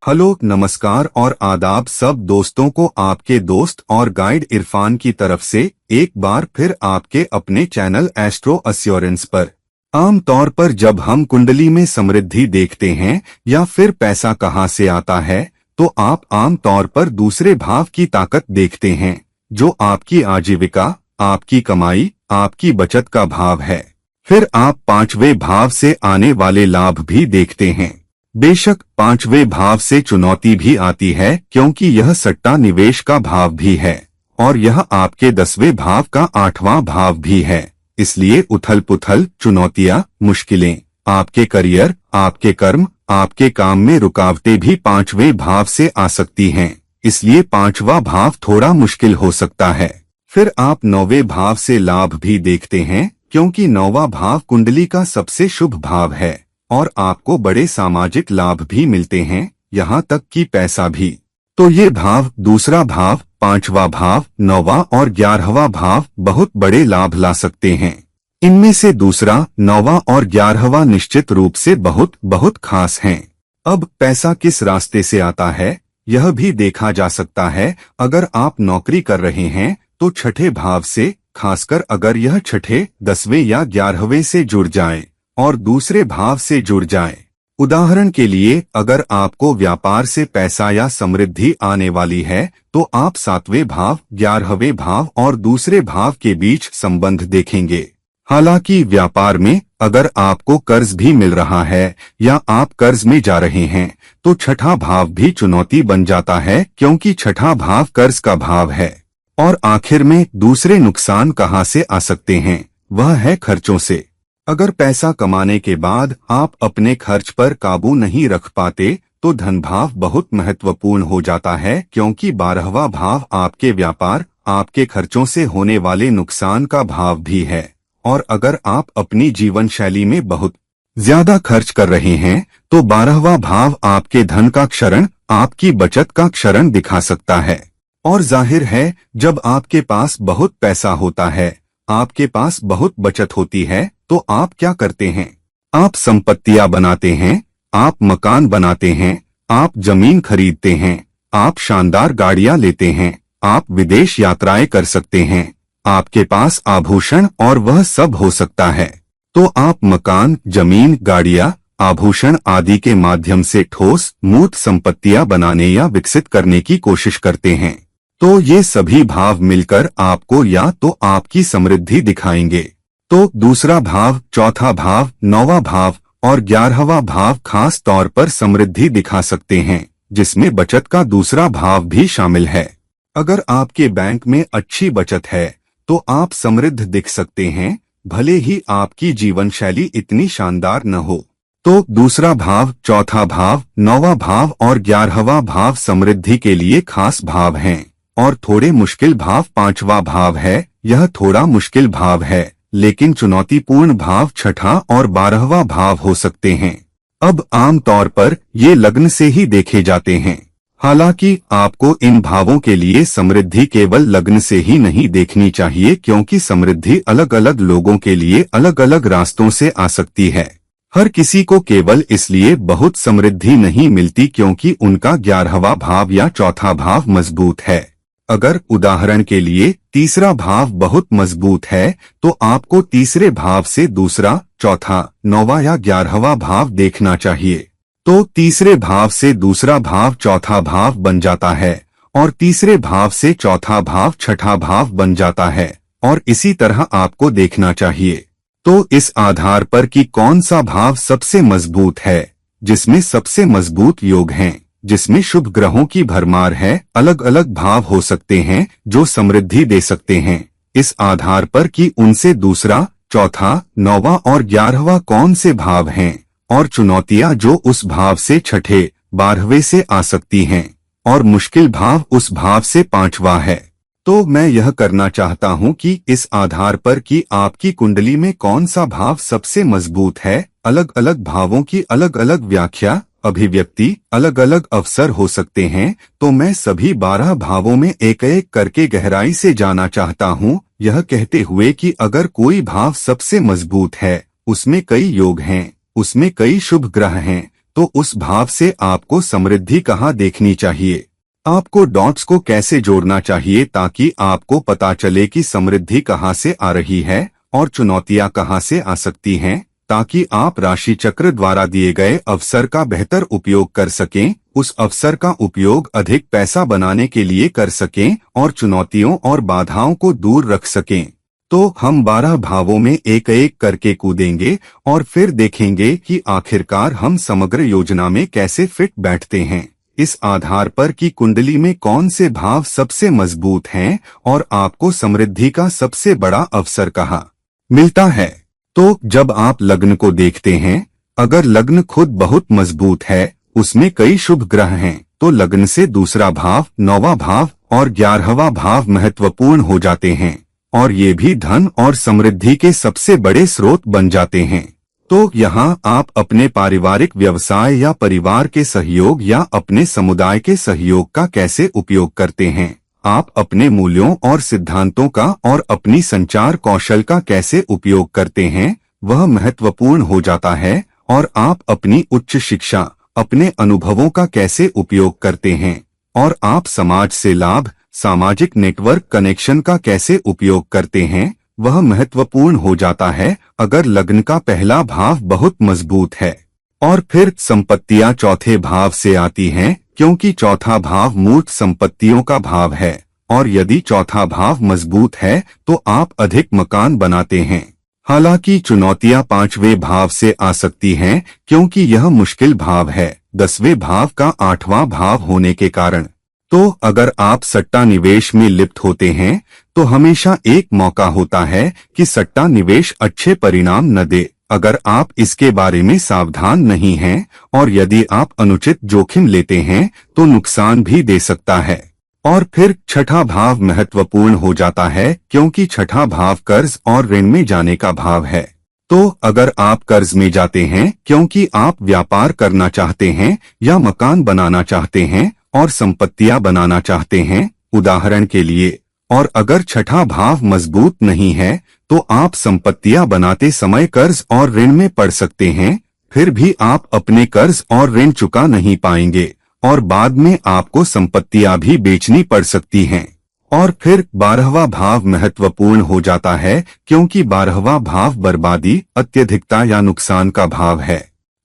Hello, नमस्कार और आदाब सब दोस्तों को आपके दोस्त और गाइड इरफान की तरफ से एक बार फिर आपके अपने चैनल एस्ट्रो एश्योरेंस पर। आम तौर पर जब हम कुंडली में समृद्धि देखते हैं या फिर पैसा कहाँ से आता है, तो आप आम तौर पर दूसरे भाव की ताकत देखते हैं, जो आपकी आजीविका, आपकी कमाई, आपकी बचत का भाव है। फिर आप पांचवें भाव से आने वाले लाभ भी देखते हैं। बेशक पांचवें भाव से चुनौती भी आती है, क्योंकि यह सट्टा निवेश का भाव भी है और यह आपके 10वें भाव का 8वां भाव भी है। इसलिए उथल पुथल, चुनौतियां, मुश्किलें, आपके करियर, आपके कर्म, आपके काम में रुकावटें भी पांचवें भाव से आ सकती हैं। इसलिए पांचवा भाव थोड़ा मुश्किल हो सकता है। फिर आप 9वें भाव से लाभ भी देखते हैं, क्योंकि 9वां भाव कुंडली का सबसे शुभ भाव है और आपको बड़े सामाजिक लाभ भी मिलते हैं, यहाँ तक कि पैसा भी। तो ये भाव, दूसरा भाव, 5वां भाव, 9वां और 11वां भाव बहुत बड़े लाभ ला सकते हैं। इनमें से दूसरा, 9वां और 11वां निश्चित रूप से बहुत बहुत खास हैं। अब पैसा किस रास्ते से आता है, यह भी देखा जा सकता है। अगर आप नौकरी कर रहे हैं तो छठे भाव से, खासकर अगर यह छठे, 10वें या 11वें से जुड़ जाए और दूसरे भाव से जुड़ जाए। उदाहरण के लिए, अगर आपको व्यापार से पैसा या समृद्धि आने वाली है, तो आप 7वें भाव, 11वें भाव और दूसरे भाव के बीच संबंध देखेंगे। हालांकि व्यापार में अगर आपको कर्ज भी मिल रहा है या आप कर्ज में जा रहे हैं, तो छठा भाव भी चुनौती बन जाता है, क्योंकि छठा भाव कर्ज का भाव है। और आखिर में दूसरे नुकसान कहाँ से आ सकते हैं, वह है खर्चों से। अगर पैसा कमाने के बाद आप अपने खर्च पर काबू नहीं रख पाते, तो धन भाव बहुत महत्वपूर्ण हो जाता है, क्योंकि 12वां भाव आपके व्यापार, आपके खर्चों से होने वाले नुकसान का भाव भी है। और अगर आप अपनी जीवन शैली में बहुत ज्यादा खर्च कर रहे हैं, तो 12वां भाव आपके धन का क्षरण, आपकी बचत का क्षरण दिखा सकता है। और जाहिर है, जब आपके पास बहुत पैसा होता है, आपके पास बहुत बचत होती है, तो आप क्या करते हैं? आप संपत्तियां बनाते हैं, आप मकान बनाते हैं, आप जमीन खरीदते हैं, आप शानदार गाड़ियां लेते हैं, आप विदेश यात्राएं कर सकते हैं, आपके पास आभूषण और वह सब हो सकता है। तो आप मकान, जमीन, गाड़ियां, आभूषण आदि के माध्यम से ठोस, मूर्त संपत्तियां बनाने या विकसित करने की कोशिश करते हैं। तो ये सभी भाव मिलकर आपको या तो आपकी समृद्धि दिखाएंगे। तो दूसरा भाव, चौथा भाव, 9वां भाव और 11वां भाव खास तौर पर समृद्धि दिखा सकते हैं, जिसमें बचत का दूसरा भाव भी शामिल है। अगर आपके बैंक में अच्छी बचत है, तो आप समृद्ध दिख सकते हैं, भले ही आपकी जीवन शैली इतनी शानदार न हो। तो दूसरा भाव, चौथा भाव, 9वां भाव और 11वां भाव समृद्धि के लिए खास भाव हैं। और थोड़े मुश्किल भाव 5वां भाव है। यह थोड़ा मुश्किल भाव है, लेकिन चुनौतीपूर्ण भाव छठा और 12वां भाव हो सकते हैं। अब आम तौर पर ये लग्न से ही देखे जाते हैं। हालांकि आपको इन भावों के लिए समृद्धि केवल लग्न से ही नहीं देखनी चाहिए, क्योंकि समृद्धि अलग अलग लोगों के लिए अलग अलग रास्तों से आ सकती है। हर किसी को केवल इसलिए बहुत समृद्धि नहीं मिलती क्योंकि उनका 11वां भाव या चौथा भाव मजबूत है। अगर उदाहरण के लिए तीसरा भाव बहुत मजबूत है, तो आपको तीसरे भाव से दूसरा, चौथा, 9वां या 11वां भाव देखना चाहिए। तो तीसरे भाव से दूसरा भाव चौथा भाव बन जाता है और तीसरे भाव से चौथा भाव छठा भाव बन जाता है, और इसी तरह आपको देखना चाहिए। तो इस आधार पर कि कौन सा भाव सबसे मजबूत है, जिसमें सबसे मजबूत योग हैं, जिसमें शुभ ग्रहों की भरमार है, अलग अलग भाव हो सकते हैं जो समृद्धि दे सकते हैं। इस आधार पर कि उनसे दूसरा, चौथा, 9वां और 11वां कौन से भाव हैं, और चुनौतियां जो उस भाव से छठे, 12वें से आ सकती हैं, और मुश्किल भाव उस भाव से 5वां है। तो मैं यह करना चाहता हूं कि इस आधार पर कि आपकी कुंडली में कौन सा भाव सबसे मजबूत है, अलग अलग भावों की अलग अलग व्याख्या, अभिव्यक्ति, अलग अलग अवसर हो सकते हैं। तो मैं सभी 12 भावों में एक एक करके गहराई से जाना चाहता हूं, यह कहते हुए कि अगर कोई भाव सबसे मजबूत है, उसमें कई योग हैं, उसमें कई शुभ ग्रह हैं, तो उस भाव से आपको समृद्धि कहाँ देखनी चाहिए, आपको डॉट्स को कैसे जोड़ना चाहिए ताकि आपको पता चले कि समृद्धि कहाँ से आ रही है और चुनौतियाँ कहाँ से आ सकती हैं, ताकि आप राशि चक्र द्वारा दिए गए अवसर का बेहतर उपयोग कर सकें, उस अवसर का उपयोग अधिक पैसा बनाने के लिए कर सकें और चुनौतियों और बाधाओं को दूर रख सकें। तो हम 12 भावों में एक एक करके कूदेंगे और फिर देखेंगे कि आखिरकार हम समग्र योजना में कैसे फिट बैठते हैं, इस आधार पर कि कुंडली में कौन से भाव सबसे मजबूत हैं और आपको समृद्धि का सबसे बड़ा अवसर कहाँ मिलता है। तो जब आप लग्न को देखते हैं, अगर लग्न खुद बहुत मजबूत है, उसमें कई शुभ ग्रह हैं, तो लग्न से दूसरा भाव, 9वां भाव और 11वां भाव महत्वपूर्ण हो जाते हैं और ये भी धन और समृद्धि के सबसे बड़े स्रोत बन जाते हैं। तो यहाँ आप अपने पारिवारिक व्यवसाय या परिवार के सहयोग या अपने समुदाय के सहयोग का कैसे उपयोग करते हैं, आप अपने मूल्यों और सिद्धांतों का और अपनी संचार कौशल का कैसे उपयोग करते हैं, वह महत्वपूर्ण हो जाता है। और आप अपनी उच्च शिक्षा, अपने अनुभवों का कैसे उपयोग करते हैं और आप समाज से लाभ, सामाजिक नेटवर्क कनेक्शन का कैसे उपयोग करते हैं, वह महत्वपूर्ण हो जाता है अगर लग्न का पहला भाव बहुत मजबूत है। और फिर संपत्तियां चौथे भाव से आती हैं, क्योंकि चौथा भाव मूर्त संपत्तियों का भाव है और यदि चौथा भाव मजबूत है तो आप अधिक मकान बनाते हैं। हालांकि चुनौतियां 5वें भाव से आ सकती हैं, क्योंकि यह मुश्किल भाव है 10वें भाव का 8वां भाव होने के कारण। तो अगर आप सट्टा निवेश में लिप्त होते हैं तो हमेशा एक मौका होता है कि सट्टा निवेश अच्छे परिणाम न दे, अगर आप इसके बारे में सावधान नहीं हैं और यदि आप अनुचित जोखिम लेते हैं तो नुकसान भी दे सकता है। और फिर छठा भाव महत्वपूर्ण हो जाता है, क्योंकि छठा भाव कर्ज और ऋण में जाने का भाव है। तो अगर आप कर्ज में जाते हैं क्योंकि आप व्यापार करना चाहते हैं या मकान बनाना चाहते हैं और संपत्तियां बनाना चाहते हैं, उदाहरण के लिए, और अगर छठा भाव मजबूत नहीं है तो आप संपत्तियां बनाते समय कर्ज और ऋण में पड़ सकते हैं, फिर भी आप अपने कर्ज और ऋण चुका नहीं पाएंगे और बाद में आपको संपत्तियां भी बेचनी पड़ सकती हैं। और फिर 12वां भाव महत्वपूर्ण हो जाता है, क्योंकि 12वां भाव बर्बादी, अत्यधिकता या नुकसान का भाव है।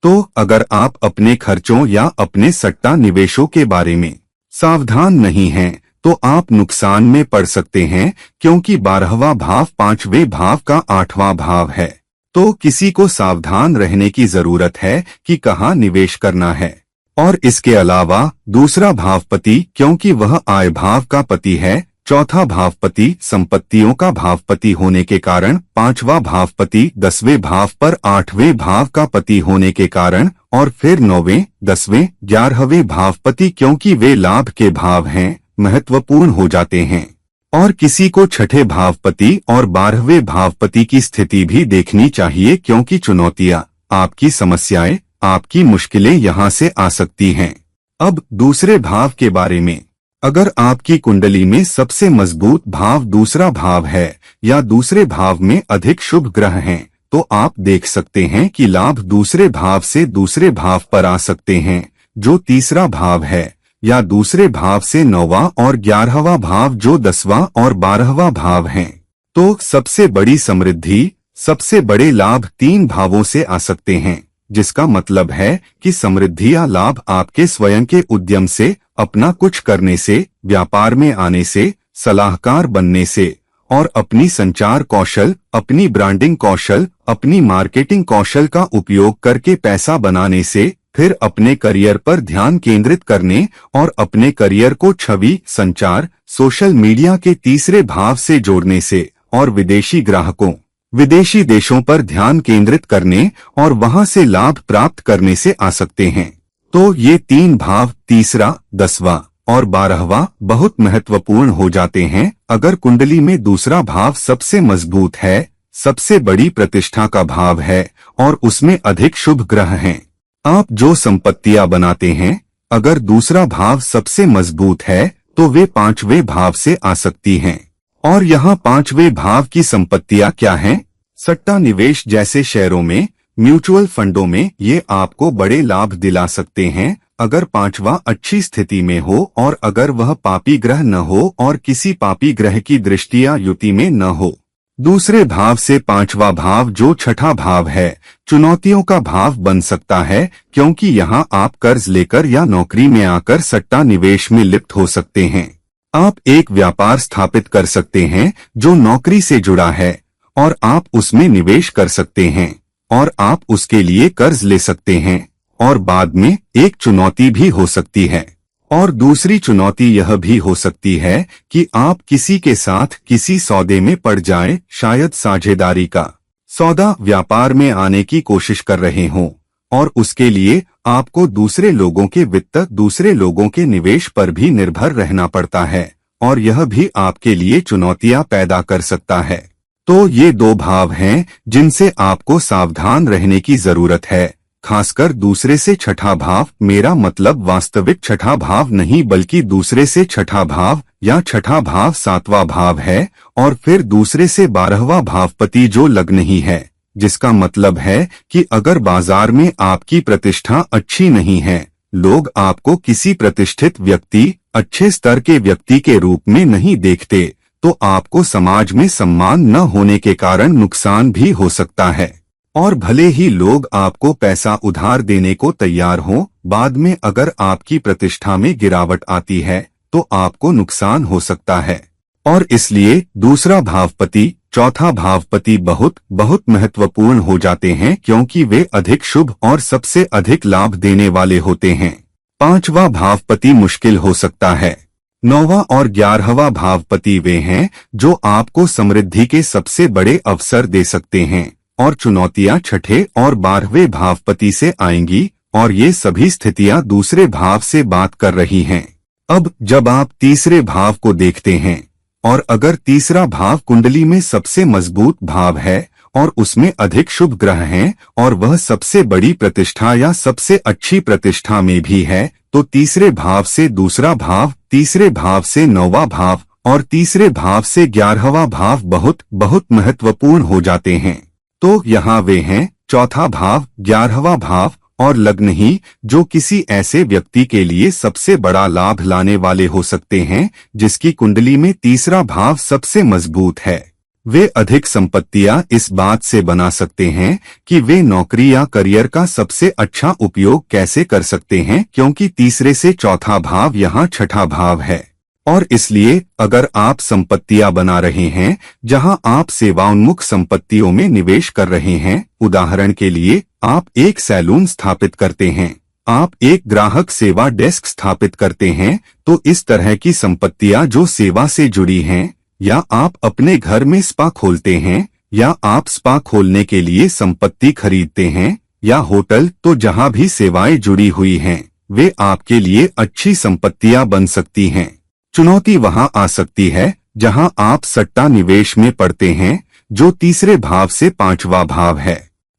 तो अगर आप अपने खर्चों या अपने सट्टा निवेशों के बारे में सावधान नहीं हैं तो आप नुकसान में पड़ सकते हैं, क्योंकि 12वां भाव 5वें भाव का 8वां भाव है। तो किसी को सावधान रहने की जरूरत है कि कहाँ निवेश करना है। और इसके अलावा दूसरा भावपति, क्योंकि वह आय भाव का पति है, चौथा भावपति संपत्तियों का भावपति होने के कारण, 5वां भावपति 10वें भाव पर 8वें भाव का पति होने के कारण, और फिर 9वें, 10वें, 11वें भावपति क्योंकि वे लाभ के भाव हैं, महत्वपूर्ण हो जाते हैं। और किसी को छठे भावपति और 12वें भावपति की स्थिति भी देखनी चाहिए, क्योंकि चुनौतियां, आपकी समस्याएं, आपकी मुश्किलें यहां से आ सकती हैं। अब दूसरे भाव के बारे में, अगर आपकी कुंडली में सबसे मजबूत भाव दूसरा भाव है या दूसरे भाव में अधिक शुभ ग्रह हैं, तो आप देख सकते हैं कि लाभ दूसरे भाव से दूसरे भाव पर आ सकते हैं, जो तीसरा भाव है, या दूसरे भाव से 9वां और 11वां भाव जो 10वां और 12वां भाव हैं। तो सबसे बड़ी समृद्धि, सबसे बड़े लाभ 3 भावों से आ सकते हैं, जिसका मतलब है कि समृद्धि या लाभ आपके स्वयं के उद्यम से, अपना कुछ करने से, व्यापार में आने से, सलाहकार बनने से, और अपनी संचार कौशल, अपनी ब्रांडिंग कौशल, अपनी मार्केटिंग कौशल का उपयोग करके पैसा बनाने से, फिर अपने करियर पर ध्यान केंद्रित करने और अपने करियर को छवि, संचार, सोशल मीडिया के तीसरे भाव से जोड़ने से, और विदेशी ग्राहकों, विदेशी देशों पर ध्यान केंद्रित करने और वहां से लाभ प्राप्त करने से आ सकते हैं। तो ये 3 भाव, तीसरा, 10वां और 12वां, बहुत महत्वपूर्ण हो जाते हैं अगर कुंडली में दूसरा भाव सबसे मजबूत है, सबसे बड़ी प्रतिष्ठा का भाव है और उसमें अधिक शुभ ग्रह हैं। आप जो संपत्तियां बनाते हैं, अगर दूसरा भाव सबसे मजबूत है तो वे 5वें भाव से आ सकती हैं। और यहाँ 5वें भाव की संपत्तियां क्या हैं? सट्टा निवेश जैसे शेयरों में, म्यूचुअल फंडों में ये आपको बड़े लाभ दिला सकते हैं अगर पांचवा अच्छी स्थिति में हो और अगर वह पापी ग्रह न हो और किसी पापी ग्रह की दृष्टि या युति में न हो। दूसरे भाव से पांचवा भाव जो छठा भाव है चुनौतियों का भाव बन सकता है, क्योंकि यहाँ आप कर्ज लेकर या नौकरी में आकर सट्टा निवेश में लिप्त हो सकते हैं। आप एक व्यापार स्थापित कर सकते हैं जो नौकरी से जुड़ा है और आप उसमें निवेश कर सकते हैं और आप उसके लिए कर्ज ले सकते हैं और बाद में एक चुनौती भी हो सकती है। और दूसरी चुनौती यह भी हो सकती है कि आप किसी के साथ किसी सौदे में पड़ जाएं, शायद साझेदारी का सौदा व्यापार में आने की कोशिश कर रहे हों और उसके लिए आपको दूसरे लोगों के वित्त, दूसरे लोगों के निवेश पर भी निर्भर रहना पड़ता है और यह भी आपके लिए चुनौतियां पैदा कर सकता है। तो ये दो भाव हैं जिनसे आपको सावधान रहने की जरूरत है, खासकर दूसरे से छठा भाव। मेरा मतलब वास्तविक छठा भाव नहीं बल्कि दूसरे से छठा भाव या छठा भाव सातवां भाव है और फिर दूसरे से 12वां भावपति जो लग्न ही है, जिसका मतलब है कि अगर बाजार में आपकी प्रतिष्ठा अच्छी नहीं है, लोग आपको किसी प्रतिष्ठित व्यक्ति, अच्छे स्तर के व्यक्ति के रूप में नहीं देखते, तो आपको समाज में सम्मान न होने के कारण नुकसान भी हो सकता है। और भले ही लोग आपको पैसा उधार देने को तैयार हों, बाद में अगर आपकी प्रतिष्ठा में गिरावट आती है तो आपको नुकसान हो सकता है। और इसलिए दूसरा भावपति, चौथा भावपति बहुत बहुत महत्वपूर्ण हो जाते हैं, क्योंकि वे अधिक शुभ और सबसे अधिक लाभ देने वाले होते हैं। पांचवा भावपति मुश्किल हो सकता है। 9वां और 11वां भावपति वे हैं जो आपको समृद्धि के सबसे बड़े अवसर दे सकते हैं और चुनौतियां छठे और 12वें भावपति से आएंगी और ये सभी स्थितियां दूसरे भाव से बात कर रही हैं। अब जब आप तीसरे भाव को देखते हैं और अगर तीसरा भाव कुंडली में सबसे मजबूत भाव है और उसमें अधिक शुभ ग्रह हैं और वह सबसे बड़ी प्रतिष्ठा या सबसे अच्छी प्रतिष्ठा में भी है, तो तीसरे भाव से दूसरा भाव, तीसरे भाव से 9वां भाव और तीसरे भाव से 11वां भाव बहुत बहुत महत्वपूर्ण हो जाते हैं। तो यहाँ वे हैं चौथा भाव, 11वां भाव और लग्न ही, जो किसी ऐसे व्यक्ति के लिए सबसे बड़ा लाभ लाने वाले हो सकते हैं जिसकी कुंडली में तीसरा भाव सबसे मजबूत है। वे अधिक संपत्तियां इस बात से बना सकते हैं कि वे नौकरी या करियर का सबसे अच्छा उपयोग कैसे कर सकते हैं, क्योंकि तीसरे से चौथा भाव यहाँ छठा भाव है। और इसलिए अगर आप संपत्तियां बना रहे हैं जहां आप सेवाउन्मुख संपत्तियों में निवेश कर रहे हैं, उदाहरण के लिए आप एक सैलून स्थापित करते हैं, आप एक ग्राहक सेवा डेस्क स्थापित करते हैं, तो इस तरह की संपत्तियां जो सेवा से जुड़ी हैं, या आप अपने घर में स्पा खोलते हैं या आप स्पा खोलने के लिए संपत्ति खरीदते हैं, या होटल, तो जहां भी सेवाएं जुड़ी हुई हैं वे आपके लिए अच्छी संपत्तियां बन सकती हैं। चुनौती वहां आ सकती है जहां आप सट्टा निवेश में पड़ते हैं जो तीसरे भाव से पांचवा भाव है।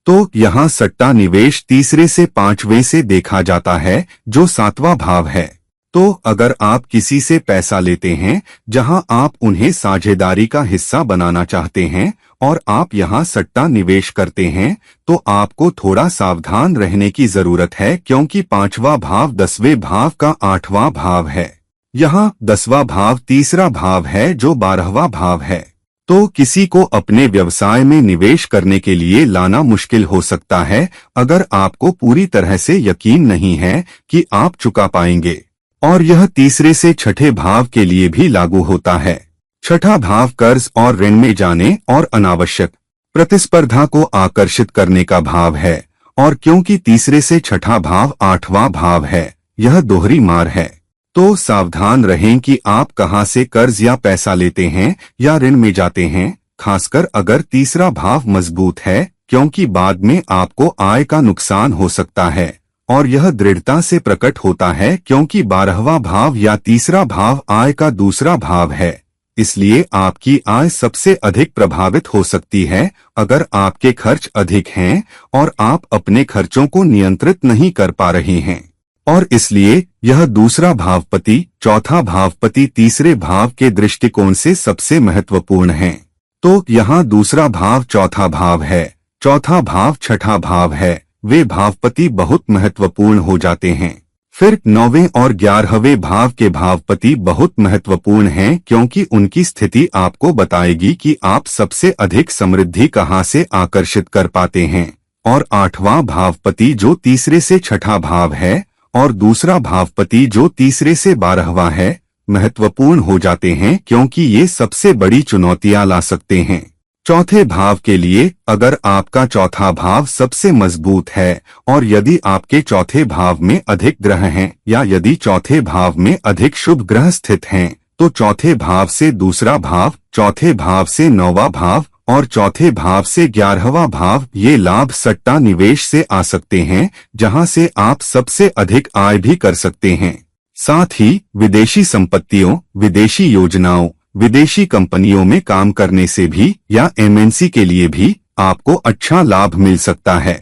तो यहाँ सट्टा निवेश तीसरे से पांचवें से देखा जाता है जो सातवां भाव है। तो अगर आप किसी से पैसा लेते हैं जहां आप उन्हें साझेदारी का हिस्सा बनाना चाहते हैं और आप यहां सट्टा निवेश करते हैं, तो आपको थोड़ा सावधान रहने की जरूरत है, क्योंकि पांचवा भाव 10वें भाव का 8वां भाव है। यहाँ 10वां भाव तीसरा भाव है जो 12वां भाव है। तो किसी को अपने व्यवसाय में निवेश करने के लिए लाना मुश्किल हो सकता है अगर आपको पूरी तरह से यकीन नहीं है कि आप चुका पाएंगे। और यह तीसरे से छठे भाव के लिए भी लागू होता है। छठा भाव कर्ज और ऋण में जाने और अनावश्यक प्रतिस्पर्धा को आकर्षित करने का भाव है, और क्योंकि तीसरे से छठा भाव 8वां भाव है, यह दोहरी मार है। तो सावधान रहें कि आप कहां से कर्ज या पैसा लेते हैं या ऋण में जाते हैं, खासकर अगर तीसरा भाव मजबूत है, क्योंकि बाद में आपको आय का नुकसान हो सकता है। और यह दृढ़ता से प्रकट होता है क्योंकि 12वां भाव या तीसरा भाव आय का दूसरा भाव है। इसलिए आपकी आय सबसे अधिक प्रभावित हो सकती है अगर आपके खर्च अधिक हैं और आप अपने खर्चों को नियंत्रित नहीं कर पा रहे हैं। और इसलिए यह दूसरा भावपति, चौथा भावपति तीसरे भाव के दृष्टिकोण से सबसे महत्वपूर्ण है। तो यहाँ दूसरा भाव चौथा भाव है, चौथा भाव छठा भाव है, वे भावपति बहुत महत्वपूर्ण हो जाते हैं। फिर 9वें और 11वें भाव के भावपति बहुत महत्वपूर्ण हैं क्योंकि उनकी स्थिति आपको बताएगी कि आप सबसे अधिक समृद्धि कहां से आकर्षित कर पाते हैं। और 8वां भावपति जो तीसरे से छठा भाव है और दूसरा भावपति जो तीसरे से 12वां है, महत्वपूर्ण हो जाते हैं क्योंकि ये सबसे बड़ी चुनौतियां ला सकते हैं। चौथे भाव के लिए अगर आपका चौथा भाव सबसे मजबूत है और यदि आपके चौथे भाव में अधिक ग्रह हैं या यदि चौथे भाव में अधिक शुभ ग्रह स्थित हैं, तो चौथे भाव से दूसरा भाव, चौथे भाव से 9वां भाव और चौथे भाव से 11वां भाव ये लाभ सट्टा निवेश से आ सकते हैं, जहां से आप सबसे अधिक आय भी कर सकते हैं। साथ ही विदेशी संपत्तियों, विदेशी योजनाओं, विदेशी कंपनियों में काम करने से भी या एमएनसी के लिए भी आपको अच्छा लाभ मिल सकता है।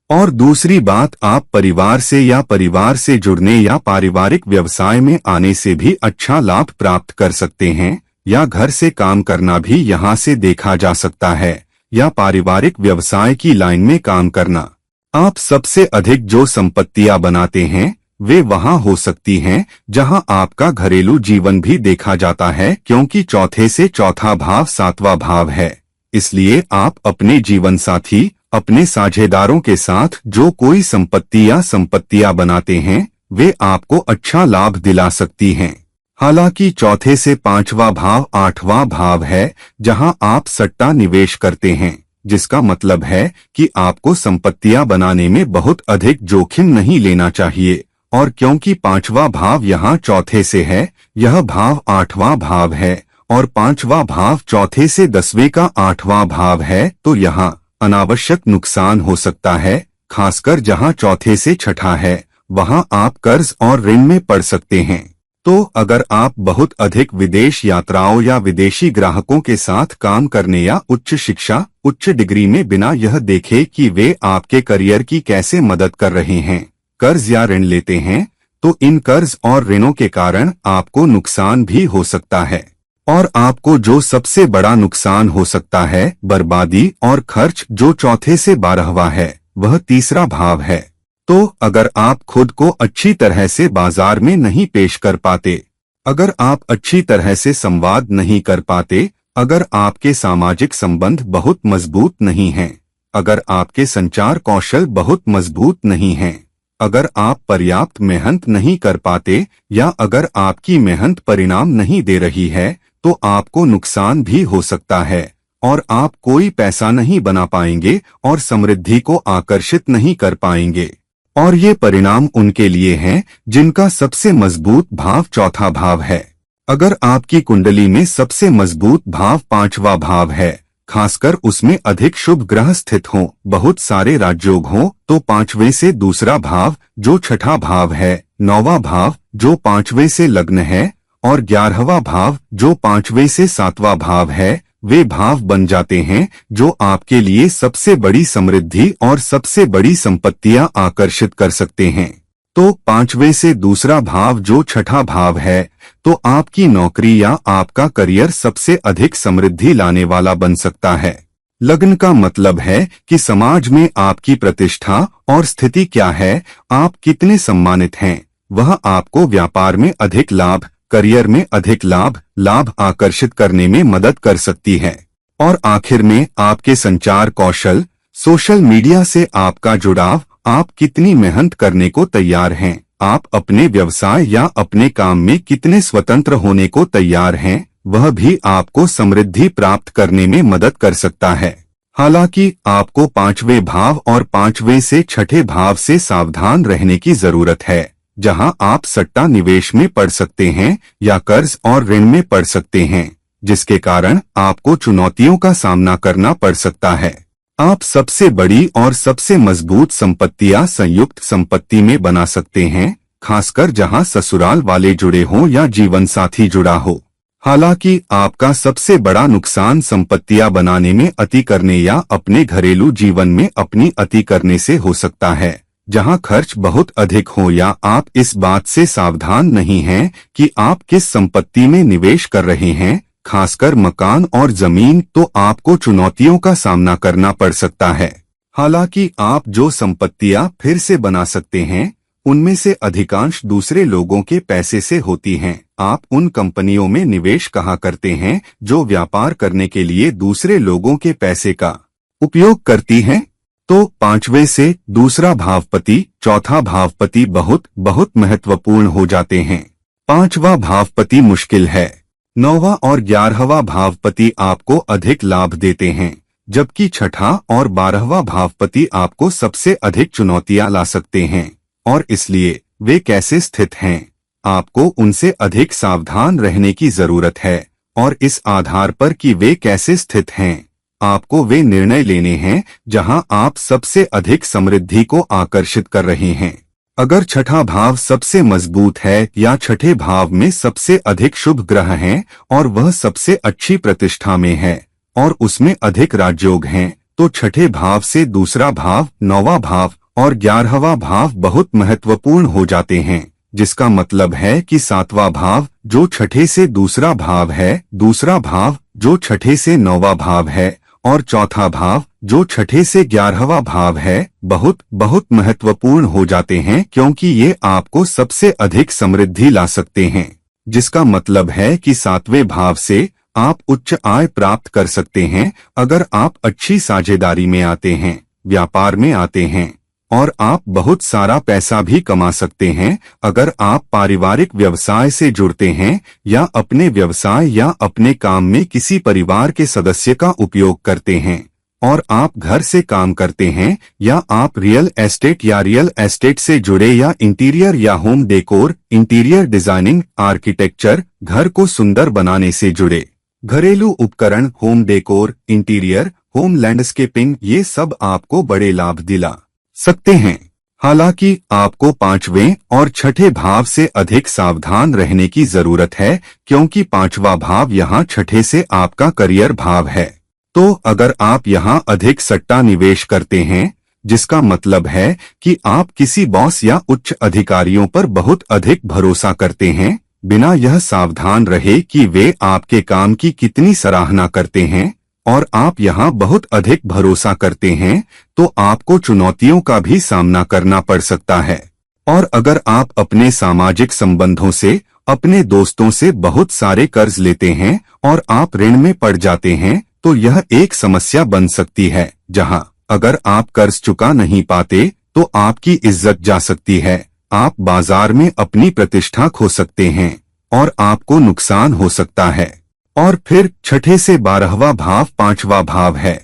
और दूसरी बात, आप परिवार से या परिवार से जुड़ने या पारिवारिक व्यवसाय में आने से भी अच्छा लाभ प्राप्त कर सकते हैं, या घर से काम करना भी यहां से देखा जा सकता है, या पारिवारिक व्यवसाय की लाइन में काम करना। आप सबसे अधिक जो संपत्तियां बनाते हैं वे वहां हो सकती हैं जहां आपका घरेलू जीवन भी देखा जाता है, क्योंकि चौथे से चौथा भाव 7वां भाव है। इसलिए आप अपने जीवन साथी, अपने साझेदारों के साथ जो कोई संपत्ति या संपत्तियां बनाते हैं वे आपको अच्छा लाभ दिला सकती हैं। हालांकि चौथे से 5वां भाव 8वां भाव है जहां आप सट्टा निवेश करते हैं, जिसका मतलब है कि आपको संपत्तियां बनाने में बहुत अधिक जोखिम नहीं लेना चाहिए। और क्योंकि 5वां भाव यहाँ चौथे से है, यह भाव 8वां भाव है और 5वां भाव चौथे से 10वें का 8वां भाव है, तो यहाँ अनावश्यक नुकसान हो सकता है। खासकर जहाँ चौथे से छठा है वहाँ आप कर्ज और ऋण में पड़ सकते हैं। तो अगर आप बहुत अधिक विदेश यात्राओं या विदेशी ग्राहकों के साथ काम करने या उच्च शिक्षा, उच्च डिग्री में बिना यह देखे कि वे आपके करियर की कैसे मदद कर रहे हैं, कर्ज या ऋण लेते हैं, तो इन कर्ज और ऋणों के कारण आपको नुकसान भी हो सकता है। और आपको जो सबसे बड़ा नुकसान हो सकता है, बर्बादी और खर्च, जो चौथे से 12वां है, वह तीसरा भाव है। तो अगर आप खुद को अच्छी तरह से बाजार में नहीं पेश कर पाते, अगर आप अच्छी तरह से संवाद नहीं कर पाते, अगर आपके सामाजिक संबंध बहुत मजबूत नहीं हैं, अगर आपके संचार कौशल बहुत मजबूत नहीं हैं, अगर आप पर्याप्त मेहनत नहीं कर पाते या अगर आपकी मेहनत परिणाम नहीं दे रही है, तो आपको नुकसान भी हो सकता है और आप कोई पैसा नहीं बना पाएंगे और समृद्धि को आकर्षित नहीं कर पाएंगे। और ये परिणाम उनके लिए हैं जिनका सबसे मजबूत भाव चौथा भाव है। अगर आपकी कुंडली में सबसे मजबूत भाव 5वां भाव है, खासकर उसमें अधिक शुभ ग्रह स्थित हों, बहुत सारे राजयोग हों, तो 5वें से दूसरा भाव जो छठा भाव है, 9वां भाव जो 5वें से लग्न है और 11वां भाव जो 5वें से 7वां भाव है, वे भाव बन जाते हैं जो आपके लिए सबसे बड़ी समृद्धि और सबसे बड़ी संपत्तियां आकर्षित कर सकते हैं। तो 5वें से दूसरा भाव जो छठा भाव है, तो आपकी नौकरी या आपका करियर सबसे अधिक समृद्धि लाने वाला बन सकता है। लग्न का मतलब है कि समाज में आपकी प्रतिष्ठा और स्थिति क्या है, आप कितने सम्मानित हैं, वह आपको व्यापार में अधिक लाभ, करियर में अधिक लाभ आकर्षित करने में मदद कर सकती है। और आखिर में आपके संचार कौशल, सोशल मीडिया से आपका जुड़ाव, आप कितनी मेहनत करने को तैयार हैं, आप अपने व्यवसाय या अपने काम में कितने स्वतंत्र होने को तैयार हैं, वह भी आपको समृद्धि प्राप्त करने में मदद कर सकता है। हालांकि आपको 5वें भाव और 5वें से छठे भाव से सावधान रहने की जरूरत है, जहां आप सट्टा निवेश में पड़ सकते हैं या कर्ज और ऋण में पड़ सकते हैं, जिसके कारण आपको चुनौतियों का सामना करना पड़ सकता है। आप सबसे बड़ी और सबसे मजबूत संपत्तियां संयुक्त संपत्ति में बना सकते हैं, खासकर जहां ससुराल वाले जुड़े हों या जीवन साथी जुड़ा हो। हालांकि आपका सबसे बड़ा नुकसान संपत्तियां बनाने में अति करने या अपने घरेलू जीवन में अपनी अति करने से हो सकता है, जहां खर्च बहुत अधिक हो या आप इस बात से सावधान नहीं हैं कि आप किस संपत्ति में निवेश कर रहे हैं, खासकर मकान और जमीन, तो आपको चुनौतियों का सामना करना पड़ सकता है। हालांकि आप जो संपत्तियां फिर से बना सकते हैं उनमें से अधिकांश दूसरे लोगों के पैसे से होती हैं। आप उन कंपनियों में निवेश कहाँ करते हैं जो व्यापार करने के लिए दूसरे लोगों के पैसे का उपयोग करती हैं? तो पांचवें से दूसरा भावपति, चौथा भावपति बहुत बहुत महत्वपूर्ण हो जाते हैं। पांचवा भावपति मुश्किल है। 9वां और 11वां भावपति आपको अधिक लाभ देते हैं, जबकि छठा और 12वां भावपति आपको सबसे अधिक चुनौतियां ला सकते हैं, और इसलिए वे कैसे स्थित हैं आपको उनसे अधिक सावधान रहने की जरूरत है। और इस आधार पर कि वे कैसे स्थित हैं, आपको वे निर्णय लेने हैं जहां आप सबसे अधिक समृद्धि को आकर्षित कर रहे हैं। अगर छठा भाव सबसे मजबूत है या छठे भाव में सबसे अधिक शुभ ग्रह हैं और वह सबसे अच्छी प्रतिष्ठा में है और उसमें अधिक राजयोग हैं, तो छठे भाव से दूसरा भाव, 9वां भाव और 11वां भाव बहुत महत्वपूर्ण हो जाते हैं, जिसका मतलब है कि 7वां भाव जो छठे से दूसरा भाव है, दूसरा भाव जो छठे से 9वां भाव है और चौथा भाव जो छठे से 11वां भाव है बहुत बहुत महत्वपूर्ण हो जाते हैं, क्योंकि ये आपको सबसे अधिक समृद्धि ला सकते हैं। जिसका मतलब है कि 7वें भाव से आप उच्च आय प्राप्त कर सकते हैं अगर आप अच्छी साझेदारी में आते हैं, व्यापार में आते हैं, और आप बहुत सारा पैसा भी कमा सकते हैं अगर आप पारिवारिक व्यवसाय से जुड़ते हैं या अपने व्यवसाय या अपने काम में किसी परिवार के सदस्य का उपयोग करते हैं, और आप घर से काम करते हैं या आप रियल एस्टेट से जुड़े या इंटीरियर या home decor, interior designing, architecture, घर को सुंदर बनाने से जुड़े, घरेलू उपकरण, home decor, interior, home landscaping, ये सब आपको बड़े लाभ दिला सकते हैं। हालांकि आपको 5वें और छठे भाव से अधिक सावधान रहने की जरूरत है, क्योंकि 5वां भाव यहाँ छठे से आपका करियर भाव है। तो अगर आप यहाँ अधिक सट्टा निवेश करते हैं, जिसका मतलब है कि आप किसी बॉस या उच्च अधिकारियों पर बहुत अधिक भरोसा करते हैं, बिना यह सावधान रहे कि वे आपके काम की कितनी सराहना करते हैं, और आप यहाँ बहुत अधिक भरोसा करते हैं, तो आपको चुनौतियों का भी सामना करना पड़ सकता है। और अगर आप अपने सामाजिक संबंधों से, अपने दोस्तों से बहुत सारे कर्ज लेते हैं और आप ऋण में पड़ जाते हैं, तो यह एक समस्या बन सकती है, जहां अगर आप कर्ज चुका नहीं पाते तो आपकी इज्जत जा सकती है, आप बाजार में अपनी प्रतिष्ठा खो सकते हैं और आपको नुकसान हो सकता है। और फिर छठे से 12वां भाव 5वां भाव है।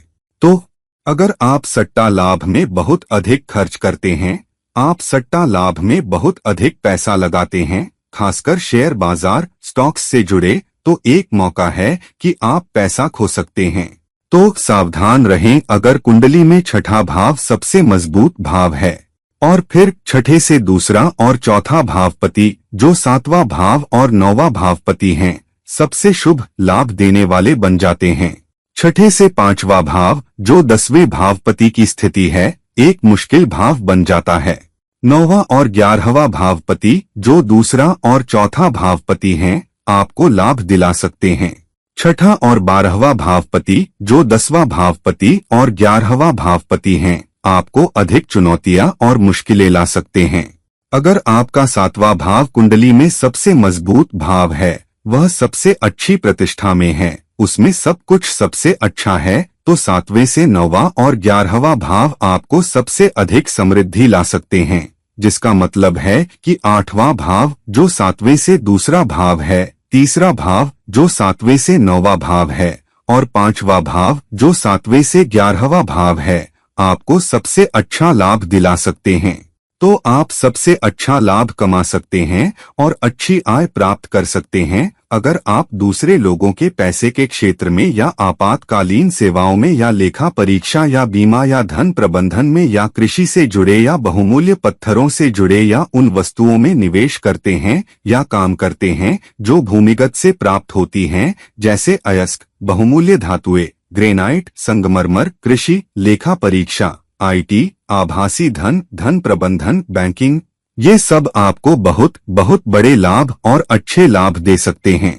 तो अगर आप सट्टा लाभ में बहुत अधिक खर्च करते हैं, आप सट्टा लाभ में बहुत अधिक पैसा लगाते हैं, खासकर शेयर बाजार, स्टॉक्स से जुड़े, तो एक मौका है कि आप पैसा खो सकते हैं। तो सावधान रहें अगर कुंडली में छठा भाव सबसे मजबूत भाव है। और फिर छठे से दूसरा और चौथा भावपति जो 7वां भाव और 9वां भावपति हैं, सबसे शुभ लाभ देने वाले बन जाते हैं। छठे से 5वां भाव जो 10वें भावपति की स्थिति है, एक मुश्किल भाव बन जाता है। 9वां और 11वां भावपति जो दूसरा और चौथा भावपति हैं, आपको लाभ दिला सकते हैं। छठा और 12वां भावपति जो 10वां भावपति और 11वां भावपति हैं, आपको अधिक चुनौतियां और मुश्किलें ला सकते हैं। अगर आपका 7वां भाव कुंडली में सबसे मजबूत भाव है, वह सबसे अच्छी प्रतिष्ठा में है, उसमें सब कुछ सबसे अच्छा है, तो 7वें से 9वां और 11वां भाव आपको सबसे अधिक समृद्धि ला सकते हैं, जिसका मतलब है कि 8वां भाव जो 7वें से दूसरा भाव है, तीसरा भाव जो 7वें से 9वां भाव है, और 5वां भाव जो 7वें से 11वां भाव है, आपको सबसे अच्छा लाभ दिला सकते हैं। तो आप सबसे अच्छा लाभ कमा सकते हैं और अच्छी आय प्राप्त कर सकते हैं अगर आप दूसरे लोगों के पैसे के क्षेत्र में या आपातकालीन सेवाओं में या लेखा परीक्षा या बीमा या धन प्रबंधन में या कृषि से जुड़े या बहुमूल्य पत्थरों से जुड़े या उन वस्तुओं में निवेश करते हैं या काम करते हैं जो भूमिगत से प्राप्त होती हैं, जैसे अयस्क, बहुमूल्य धातुएं, ग्रेनाइट, संगमरमर, कृषि, लेखा परीक्षा, IT, आभासी धन, धन प्रबंधन, बैंकिंग, ये सब आपको बहुत बहुत बड़े लाभ और अच्छे लाभ दे सकते हैं।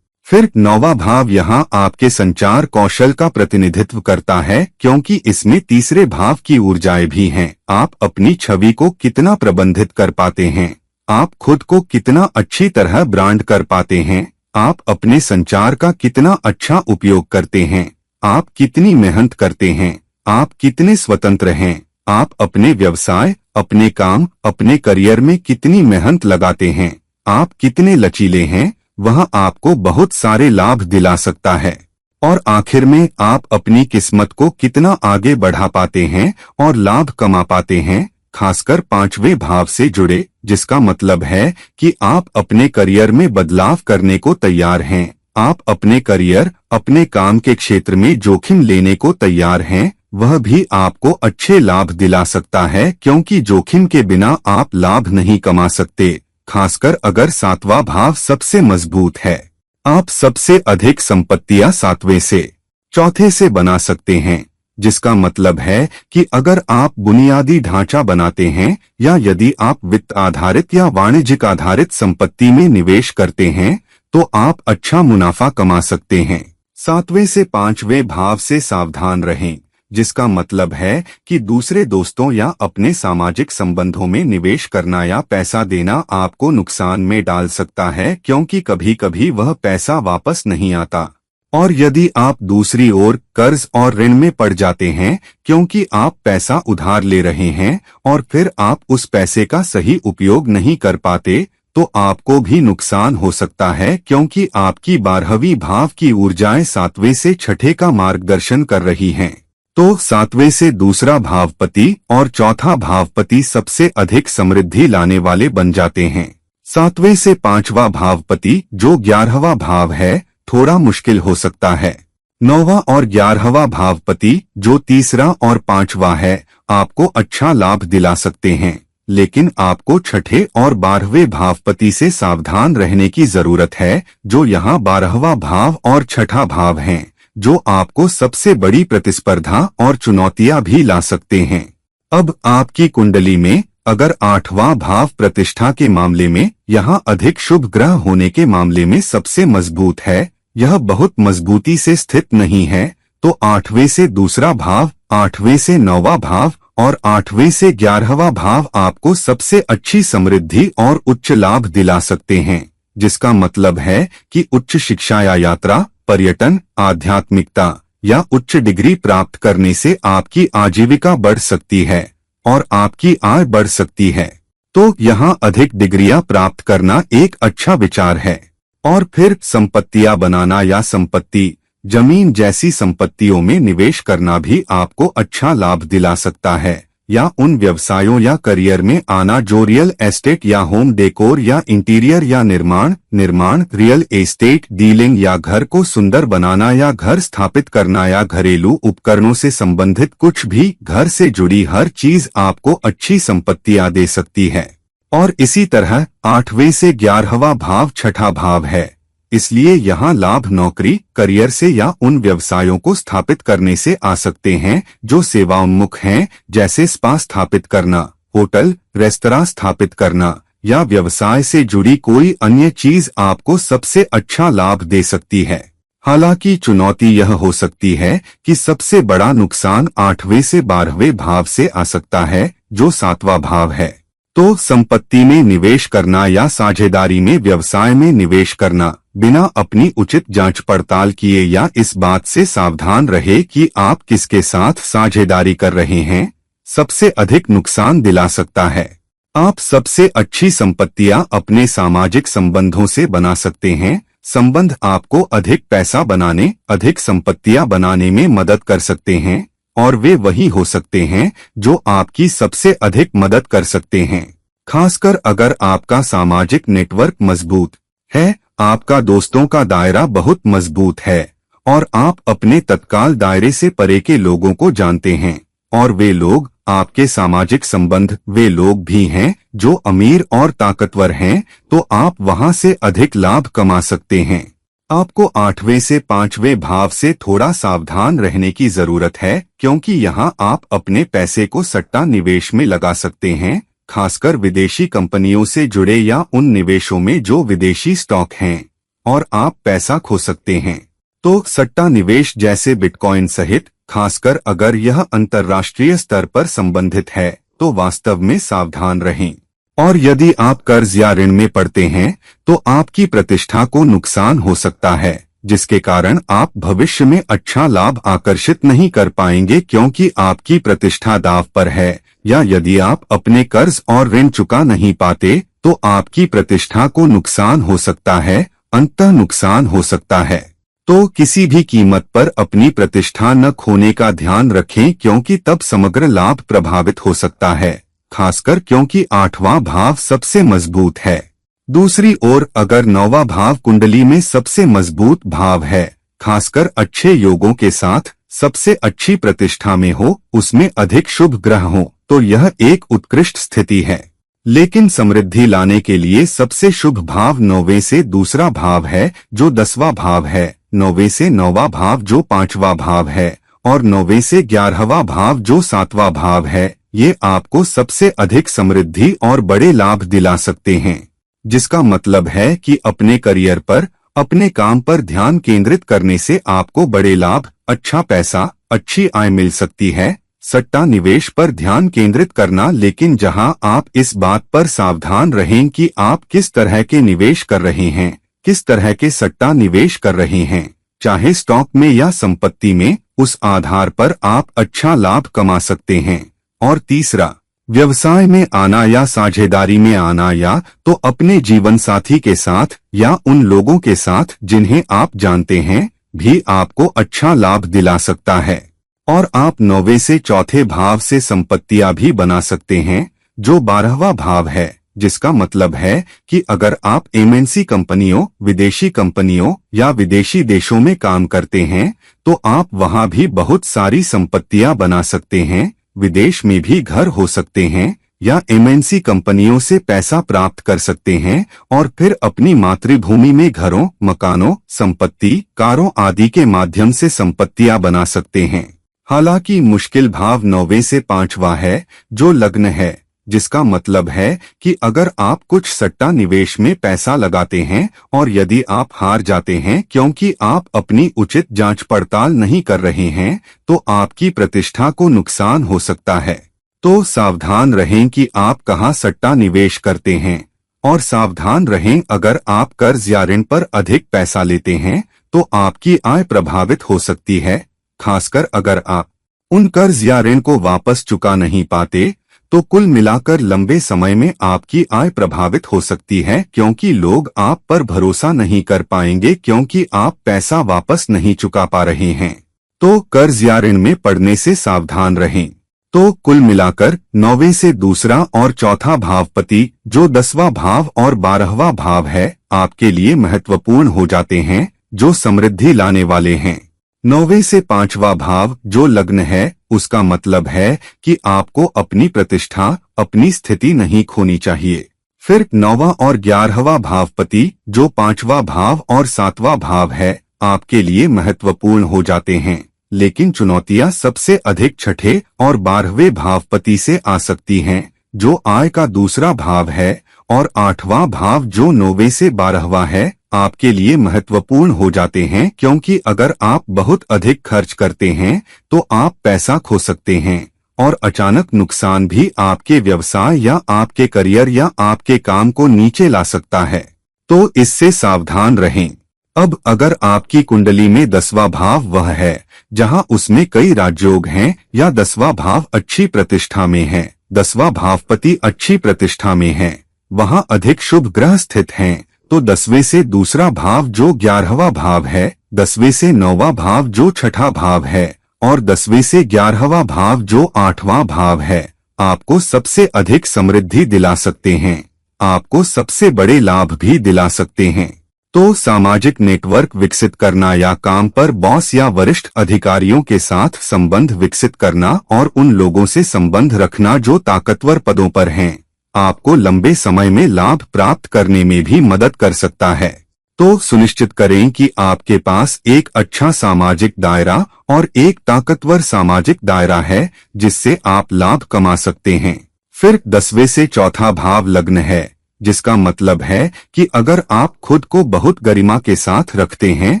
फिर नौवां भाव यहाँ आपके संचार कौशल का प्रतिनिधित्व करता है, क्योंकि इसमें तीसरे भाव की ऊर्जाएं भी हैं। आप अपनी छवि को कितना प्रबंधित कर पाते हैं, आप खुद को कितना अच्छी तरह ब्रांड कर पाते हैं, आप अपने संचार का कितना अच्छा उपयोग करते हैं, आप कितनी मेहनत करते हैं, आप कितने स्वतंत्र हैं, आप अपने व्यवसाय, अपने काम, अपने करियर में कितनी मेहनत लगाते हैं, आप कितने लचीले हैं, वह आपको बहुत सारे लाभ दिला सकता है। और आखिर में आप अपनी किस्मत को कितना आगे बढ़ा पाते हैं और लाभ कमा पाते हैं, खासकर पांचवें भाव से जुड़े, जिसका मतलब है कि आप अपने करियर में बदलाव करने को तैयार हैं। आप अपने करियर, अपने काम के क्षेत्र में जोखिम लेने को तैयार हैं। वह भी आपको अच्छे लाभ दिला सकता है, क्योंकि जोखिम के बिना आप लाभ नहीं कमा सकते, खासकर अगर सातवां भाव सबसे मजबूत है। आप सबसे अधिक संपत्तियां सातवें से, चौथे से बना सकते हैं, जिसका मतलब है कि अगर आप बुनियादी ढांचा बनाते हैं या यदि आप वित्त आधारित या वाणिज्यिक आधारित संपत्ति में निवेश करते हैं, तो आप अच्छा मुनाफा कमा सकते हैं। सातवें से पांचवें भाव से सावधान रहें, जिसका मतलब है कि दूसरे दोस्तों या अपने सामाजिक संबंधों में निवेश करना या पैसा देना आपको नुकसान में डाल सकता है, क्योंकि कभी कभी वह पैसा वापस नहीं आता। और यदि आप दूसरी ओर कर्ज और ऋण में पड़ जाते हैं, क्योंकि आप पैसा उधार ले रहे हैं और फिर आप उस पैसे का सही उपयोग नहीं कर पाते, तो आपको भी नुकसान हो सकता है, क्योंकि आपकी 12वीं भाव की ऊर्जाएं सातवें से छठे का मार्गदर्शन कर रही हैं। तो सातवें से दूसरा भावपति और चौथा भावपति सबसे अधिक समृद्धि लाने वाले बन जाते हैं। सातवें से पांचवा भावपति, जो 11वां भाव है, थोड़ा मुश्किल हो सकता है। 9वां और 11वां भावपति, जो तीसरा और पांचवा है, आपको अच्छा लाभ दिला सकते हैं, लेकिन आपको छठे और 12वें भावपति से सावधान रहने की जरूरत है, जो यहाँ 12वां भाव और छठा भाव हैं, जो आपको सबसे बड़ी प्रतिस्पर्धा और चुनौतियां भी ला सकते हैं। अब आपकी कुंडली में अगर 8वां भाव प्रतिष्ठा के मामले में यहाँ अधिक शुभ ग्रह होने के मामले में सबसे मजबूत है, यह बहुत मजबूती से स्थित नहीं है, तो 8वें से दूसरा भाव, 8वें से 9वां भाव और 8वें से 11वां भाव आपको सबसे अच्छी समृद्धि और उच्च लाभ दिला सकते हैं, जिसका मतलब है कि उच्च शिक्षा या यात्रा, पर्यटन, आध्यात्मिकता या उच्च डिग्री प्राप्त करने से आपकी आजीविका बढ़ सकती है और आपकी आय बढ़ सकती है। तो यहाँ अधिक डिग्रियां प्राप्त करना एक अच्छा विचार है। और फिर संपत्तियां बनाना या संपत्ति, जमीन जैसी संपत्तियों में निवेश करना भी आपको अच्छा लाभ दिला सकता है, या उन व्यवसायों या करियर में आना जो रियल एस्टेट या होम डेकोर या इंटीरियर या निर्माण, रियल एस्टेट डीलिंग या घर को सुंदर बनाना या घर स्थापित करना या घरेलू उपकरणों से संबंधित कुछ भी, घर से जुड़ी हर चीज आपको अच्छी संपत्तियां दे सकती है। और इसी तरह 8वें से 11वां भाव छठा भाव है, इसलिए यहाँ लाभ नौकरी, करियर से या उन व्यवसायों को स्थापित करने से आ सकते हैं जो सेवाउन्मुख हैं, जैसे स्पा स्थापित करना, होटल, रेस्तरां स्थापित करना या व्यवसाय से जुड़ी कोई अन्य चीज आपको सबसे अच्छा लाभ दे सकती है। हालांकि चुनौती यह हो सकती है कि सबसे बड़ा नुकसान 8वें से 12वें भाव से आ सकता है, जो 7वां भाव है। तो संपत्ति में निवेश करना या साझेदारी में व्यवसाय में निवेश करना बिना अपनी उचित जांच पड़ताल किए या इस बात से सावधान रहे कि आप किसके साथ साझेदारी कर रहे हैं, सबसे अधिक नुकसान दिला सकता है। आप सबसे अच्छी संपत्तियां अपने सामाजिक संबंधों से बना सकते हैं। संबंध आपको अधिक पैसा बनाने, अधिक संपत्तियां बनाने में मदद कर सकते हैं, और वे वही हो सकते हैं जो आपकी सबसे अधिक मदद कर सकते हैं, खासकर अगर आपका सामाजिक नेटवर्क मजबूत है, आपका दोस्तों का दायरा बहुत मजबूत है और आप अपने तत्काल दायरे से परे के लोगों को जानते हैं, और वे लोग आपके सामाजिक संबंध वे लोग भी हैं जो अमीर और ताकतवर हैं, तो आप वहां से अधिक लाभ कमा सकते हैं। आपको 8वें से 5वें भाव से थोड़ा सावधान रहने की जरूरत है, क्योंकि यहाँ आप अपने पैसे को सट्टा निवेश में लगा सकते हैं, खासकर विदेशी कंपनियों से जुड़े या उन निवेशों में जो विदेशी स्टॉक हैं। और आप पैसा खो सकते हैं। तो सट्टा निवेश जैसे बिटकॉइन सहित, खासकर अगर यह अंतर्राष्ट्रीय स्तर पर संबंधित है, तो वास्तव में सावधान रहें। और यदि आप कर्ज या ऋण में पड़ते हैं तो आपकी प्रतिष्ठा को नुकसान हो सकता है, जिसके कारण आप भविष्य में अच्छा लाभ आकर्षित नहीं कर पाएंगे क्योंकि आपकी प्रतिष्ठा दांव पर है। या यदि आप अपने कर्ज और ऋण चुका नहीं पाते तो आपकी प्रतिष्ठा को नुकसान हो सकता है, अंततः नुकसान हो सकता है। तो किसी भी कीमत पर अपनी प्रतिष्ठा न खोने का ध्यान रखें क्योंकि तब समग्र लाभ प्रभावित हो सकता है, खासकर क्योंकि 8वां भाव सबसे मजबूत है। दूसरी ओर अगर 9वां भाव कुंडली में सबसे मजबूत भाव है, खासकर अच्छे योगों के साथ सबसे अच्छी प्रतिष्ठा में हो, उसमें अधिक शुभ ग्रह हो, तो यह एक उत्कृष्ट स्थिति है। लेकिन समृद्धि लाने के लिए सबसे शुभ भाव 9वें से दूसरा भाव है जो 10वां भाव है, 9वें से 9वां भाव जो 5वां भाव है, और 9वें से 11वां भाव जो 7वां भाव है। ये आपको सबसे अधिक समृद्धि और बड़े लाभ दिला सकते हैं, जिसका मतलब है कि अपने करियर पर, अपने काम पर ध्यान केंद्रित करने से आपको बड़े लाभ, अच्छा पैसा, अच्छी आय मिल सकती है। सट्टा निवेश पर ध्यान केंद्रित करना, लेकिन जहां आप इस बात पर सावधान रहें कि आप किस तरह के निवेश कर रहे हैं, किस तरह के सट्टा निवेश कर रहे हैं, चाहे स्टॉक में या संपत्ति में, उस आधार पर आप अच्छा लाभ कमा सकते हैं। और तीसरा, व्यवसाय में आना या साझेदारी में आना, या तो अपने जीवन साथी के साथ या उन लोगों के साथ जिन्हें आप जानते हैं, भी आपको अच्छा लाभ दिला सकता है। और आप 9वें से चौथे भाव से संपत्तियां भी बना सकते हैं जो 12वां भाव है, जिसका मतलब है कि अगर आप एमएनसी कंपनियों, विदेशी कंपनियों या विदेशी देशों में काम करते हैं तो आप वहां भी बहुत सारी संपत्तियां बना सकते हैं, विदेश में भी घर हो सकते हैं, या एमएनसी कंपनियों से पैसा प्राप्त कर सकते हैं और फिर अपनी मातृभूमि में घरों, मकानों, संपत्ति, कारों आदि के माध्यम से संपत्तियां बना सकते हैं। हालांकि मुश्किल भाव 9वें से 5वां है जो लग्न है, जिसका मतलब है कि अगर आप कुछ सट्टा निवेश में पैसा लगाते हैं और यदि आप हार जाते हैं क्योंकि आप अपनी उचित जांच पड़ताल नहीं कर रहे हैं, तो आपकी प्रतिष्ठा को नुकसान हो सकता है। तो सावधान रहें कि आप कहां सट्टा निवेश करते हैं, और सावधान रहें अगर आप कर्ज या ऋण पर अधिक पैसा लेते हैं तो आपकी आय प्रभावित हो सकती है, खासकर अगर आप उन कर्ज या ऋण को वापस चुका नहीं पाते तो कुल मिलाकर लंबे समय में आपकी आय प्रभावित हो सकती है क्योंकि लोग आप पर भरोसा नहीं कर पाएंगे क्योंकि आप पैसा वापस नहीं चुका पा रहे हैं। तो कर्ज या ऋण में पड़ने से सावधान रहें। तो कुल मिलाकर 9वें से दूसरा और चौथा भावपति जो 10वां भाव और 12वां भाव है आपके लिए महत्वपूर्ण हो जाते हैं, जो समृद्धि लाने वाले हैं। 9वें से 5वां भाव जो लग्न है, उसका मतलब है कि आपको अपनी प्रतिष्ठा, अपनी स्थिति नहीं खोनी चाहिए। फिर 9वां और 11वां भावपति जो 5वां भाव और 7वां भाव है आपके लिए महत्वपूर्ण हो जाते हैं, लेकिन चुनौतियां सबसे अधिक छठे और 12वें भावपति से आ सकती हैं जो आय का दूसरा भाव है, और 8वां भाव जो 9वें से 12वां है आपके लिए महत्वपूर्ण हो जाते हैं क्योंकि अगर आप बहुत अधिक खर्च करते हैं तो आप पैसा खो सकते हैं और अचानक नुकसान भी आपके व्यवसाय या आपके करियर या आपके काम को नीचे ला सकता है। तो इससे सावधान रहें। अब अगर आपकी कुंडली में 10वां भाव वह है जहां उसमें कई राजयोग हैं या 10वां भाव अच्छी प्रतिष्ठा में है, 10वां भावपति अच्छी प्रतिष्ठा में है, वहां अधिक शुभ ग्रह स्थित हैं, तो 10वें से दूसरा भाव जो 11वां भाव है, 10वें से 9वां भाव जो छठा भाव है और 10वें से 11वां भाव जो 8वां भाव है आपको सबसे अधिक समृद्धि दिला सकते हैं, आपको सबसे बड़े लाभ भी दिला सकते हैं। तो सामाजिक नेटवर्क विकसित करना या काम पर बॉस या वरिष्ठ अधिकारियों के साथ संबंध विकसित करना और उन लोगों से संबंध रखना जो ताकतवर पदों पर हैं, आपको लंबे समय में लाभ प्राप्त करने में भी मदद कर सकता है। तो सुनिश्चित करें कि आपके पास एक अच्छा सामाजिक दायरा और एक ताकतवर सामाजिक दायरा है जिससे आप लाभ कमा सकते हैं। फिर 10वें से चौथा भाव लग्न है जिसका मतलब है कि अगर आप खुद को बहुत गरिमा के साथ रखते हैं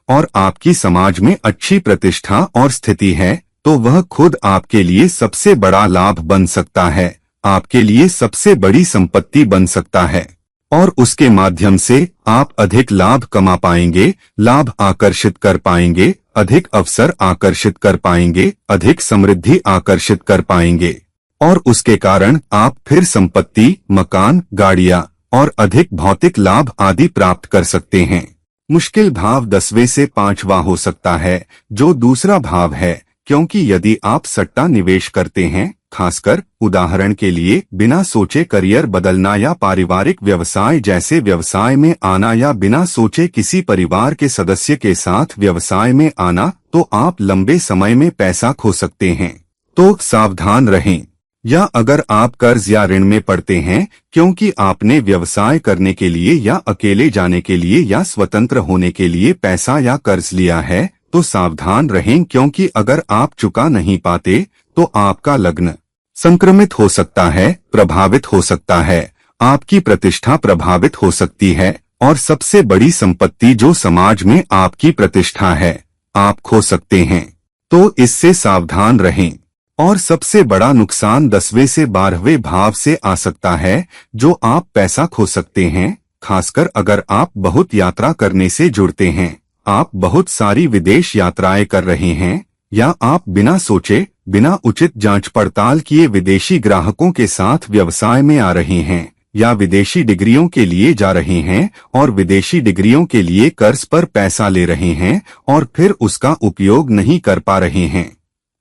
और आपकी समाज में अच्छी प्रतिष्ठा और स्थिति है, तो वह खुद आपके लिए सबसे बड़ा लाभ बन सकता है, आपके लिए सबसे बड़ी संपत्ति बन सकता है और उसके माध्यम से आप अधिक लाभ कमा पाएंगे, लाभ आकर्षित कर पाएंगे, अधिक अवसर आकर्षित कर पाएंगे, अधिक समृद्धि आकर्षित कर पाएंगे और उसके कारण आप फिर संपत्ति, मकान, गाड़ियां और अधिक भौतिक लाभ आदि प्राप्त कर सकते हैं। मुश्किल भाव 10वें से 5वां हो सकता है, जो दूसरा भाव है, क्योंकि यदि आप सट्टा निवेश करते हैं, खासकर उदाहरण के लिए बिना सोचे करियर बदलना या पारिवारिक व्यवसाय जैसे व्यवसाय में आना या बिना सोचे किसी परिवार के सदस्य के साथ व्यवसाय में आना, तो आप लंबे समय में पैसा खो सकते हैं, तो सावधान रहें। या अगर आप कर्ज या ऋण में पड़ते हैं क्योंकि आपने व्यवसाय करने के लिए या अकेले जाने के लिए या स्वतंत्र होने के लिए पैसा या कर्ज लिया है, तो सावधान रहें, क्योंकि अगर आप चुका नहीं पाते तो आपका लग्न संक्रमित हो सकता है, प्रभावित हो सकता है, आपकी प्रतिष्ठा प्रभावित हो सकती है और सबसे बड़ी संपत्ति जो समाज में आपकी प्रतिष्ठा है, आप खो सकते हैं, तो इससे सावधान रहें। और सबसे बड़ा नुकसान 10वें से 12वें भाव से आ सकता है, जो आप पैसा खो सकते हैं, खासकर अगर आप बहुत यात्रा करने से जुड़ते हैं, आप बहुत सारी विदेश यात्राएं कर रहे हैं या आप बिना सोचे, बिना उचित जांच पड़ताल किए विदेशी ग्राहकों के साथ व्यवसाय में आ रहे हैं या विदेशी डिग्रियों के लिए जा रहे हैं और विदेशी डिग्रियों के लिए कर्ज पर पैसा ले रहे हैं और फिर उसका उपयोग नहीं कर पा रहे हैं।